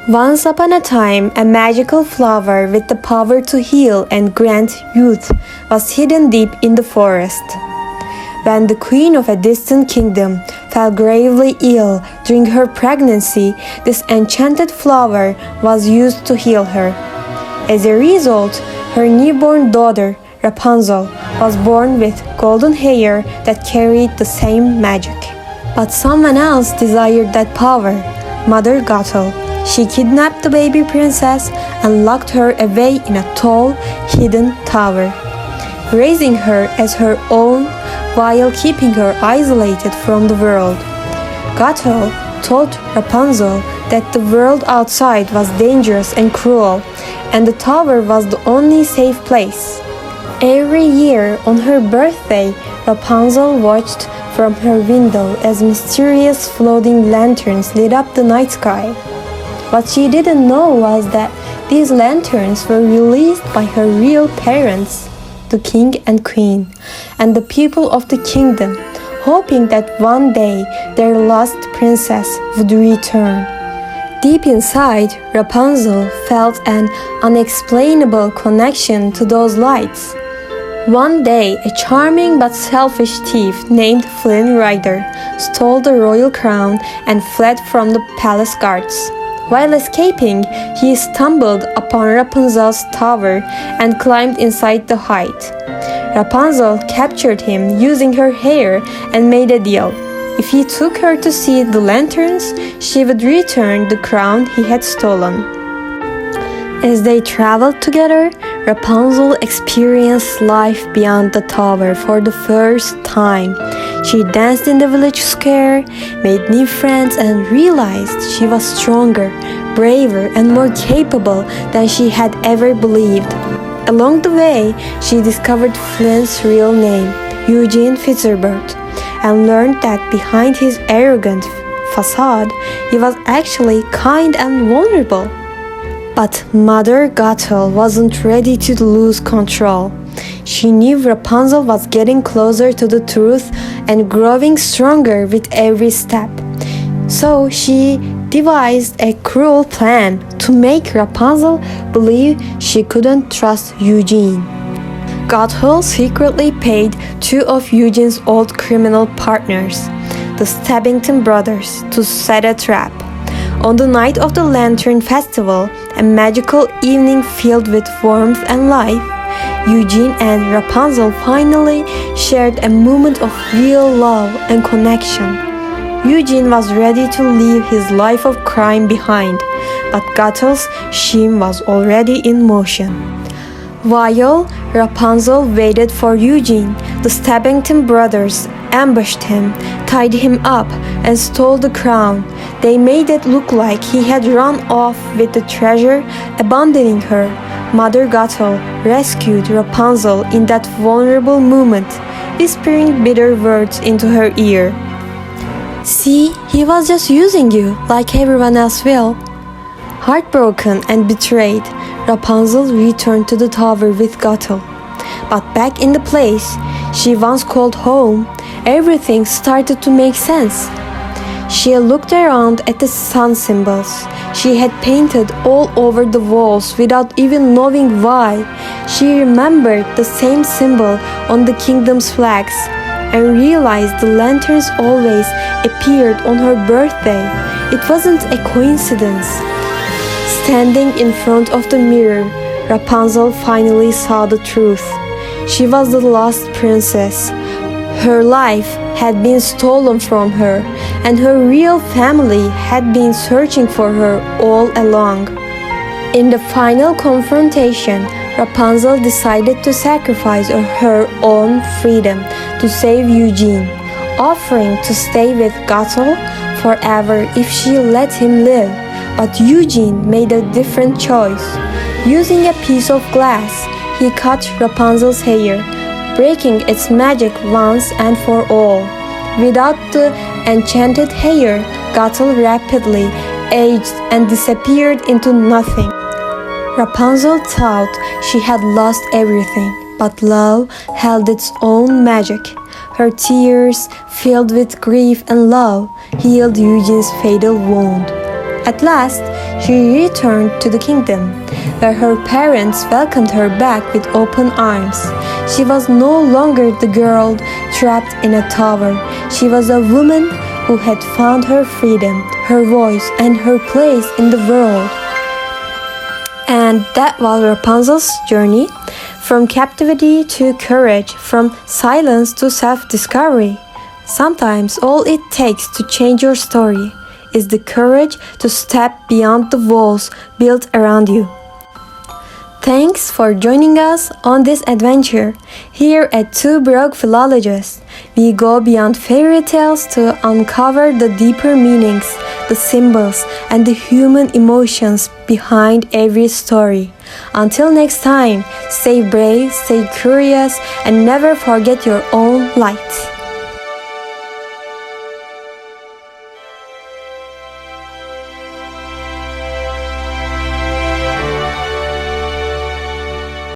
Once upon a time, a magical flower with the power to heal and grant youth was hidden deep in the forest. When the queen of a distant kingdom fell gravely ill during her pregnancy, this enchanted flower was used to heal her. As a result, her newborn daughter, Rapunzel, was born with golden hair that carried the same magic. But someone else desired that power, Mother Gothel. She kidnapped the baby princess and locked her away in a tall, hidden tower, raising her as her own while keeping her isolated from the world. Gothel told Rapunzel that the world outside was dangerous and cruel, and the tower was the only safe place. Every year on her birthday, Rapunzel watched from her window as mysterious floating lanterns lit up the night sky. What she didn't know was that these lanterns were released by her real parents, the king and queen, and the people of the kingdom, hoping that one day their lost princess would return. Deep inside, Rapunzel felt an unexplainable connection to those lights. One day, a charming but selfish thief named Flynn Rider stole the royal crown and fled from the palace guards. While escaping, he stumbled upon Rapunzel's tower and climbed inside the height. Rapunzel captured him using her hair and made a deal. If he took her to see the lanterns, she would return the crown he had stolen. As they traveled together, Rapunzel experienced life beyond the tower for the first time. She danced in the village square, made new friends, and realized she was stronger, braver, and more capable than she had ever believed. Along the way, she discovered Flynn's real name, Eugene Fitzherbert, and learned that behind his arrogant facade, he was actually kind and vulnerable. But Mother Gothel wasn't ready to lose control. She knew Rapunzel was getting closer to the truth and growing stronger with every step. So she devised a cruel plan to make Rapunzel believe she couldn't trust Eugene. Gothel secretly paid two of Eugene's old criminal partners, the Stabbington brothers, to set a trap. On the night of the Lantern Festival, a magical evening filled with warmth and life, Eugene and Rapunzel finally shared a moment of real love and connection. Eugene was ready to leave his life of crime behind, but Gothel's scheme was already in motion. While Rapunzel waited for Eugene, the Stabbington brothers ambushed him, tied him up, and stole the crown. They made it look like he had run off with the treasure, abandoning her. Mother Gothel rescued Rapunzel in that vulnerable moment, whispering bitter words into her ear. "See, he was just using you, like everyone else will." Heartbroken and betrayed, Rapunzel returned to the tower with Gothel. But back in the place she once called home, everything started to make sense. She looked around at the sun symbols she had painted all over the walls without even knowing why. She remembered the same symbol on the kingdom's flags and realized the lanterns always appeared on her birthday. It wasn't a coincidence. Standing in front of the mirror, Rapunzel finally saw the truth. She was the lost princess. Her life had been stolen from her, and her real family had been searching for her all along. In the final confrontation, Rapunzel decided to sacrifice her own freedom to save Eugene, offering to stay with Gothel forever if she let him live. But Eugene made a different choice. Using a piece of glass, he cut Rapunzel's hair, breaking its magic once and for all. Without the enchanted hair, Gothel rapidly aged and disappeared into nothing. Rapunzel thought she had lost everything, but love held its own magic. Her tears, filled with grief and love, healed Eugene's fatal wound. At last, she returned to the kingdom, where her parents welcomed her back with open arms. She was no longer the girl trapped in a tower. She was a woman who had found her freedom, her voice, and her place in the world. And that was Rapunzel's journey, from captivity to courage, from silence to self-discovery. Sometimes all it takes to change your story is the courage to step beyond the walls built around you. Thanks for joining us on this adventure. Here at Two Broke Philologists, we go beyond fairy tales to uncover the deeper meanings, the symbols, and the human emotions behind every story. Until next time, stay brave, stay curious, and never forget your own light.